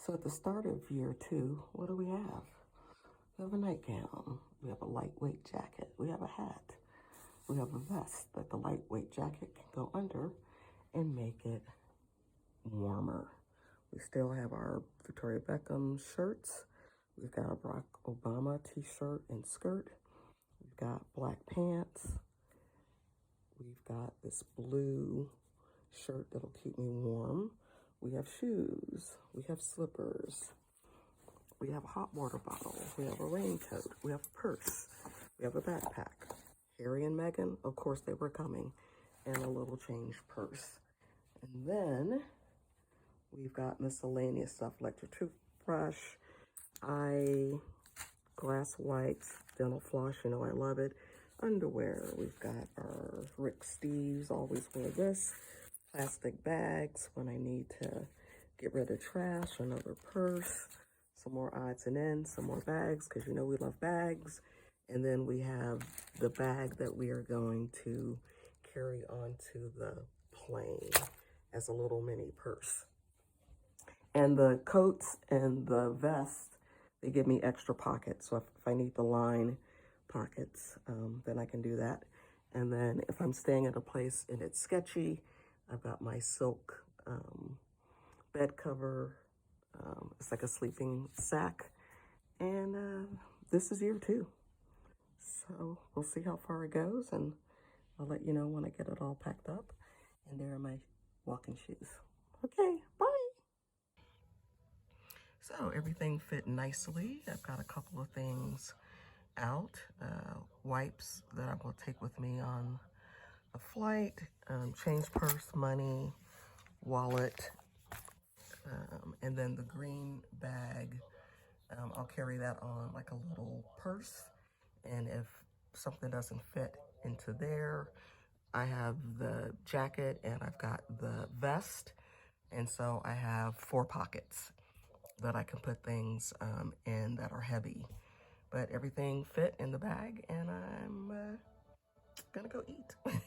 So at the start of year 2, what do we have? We have a nightgown. We have a lightweight jacket. We have a hat. We have a vest that the lightweight jacket can go under and make it warmer. We still have our Victoria Beckham shirts. We've got a Barack Obama t-shirt and skirt. We've got black pants. We've got this blue shirt that'll keep me warm. We have shoes. We have slippers. We have a hot water bottle. We have a raincoat. We have a purse. We have a backpack. Harry and Meghan, of course they were coming, and a little change purse. And then we've got miscellaneous stuff, electric toothbrush, glass wipes, dental floss, you know I love it, underwear. We've got our Rick Steves, always wear this, plastic bags when I need to get rid of trash, another purse, some more odds and ends, some more bags, because you know we love bags. And then we have the bag that we are going to carry onto the plane as a little mini purse. And the coats and the vest, they give me extra pockets. So if I need the line pockets, then I can do that. And then if I'm staying at a place and it's sketchy, I've got my silk bed cover. It's like a sleeping sack. And this is year 2. So we'll see how far it goes, and I'll let you know when I get it all packed up. And there are my walking shoes. Okay, bye. So everything fit nicely. I've got a couple of things out. Wipes that I will take with me on a flight, change purse, money, wallet, and then the green bag. I'll carry that on like a little purse. And if something doesn't fit into there, I have the jacket and I've got the vest. And so I have 4 pockets that I can put things in that are heavy. But everything fit in the bag, and I'm gonna go eat.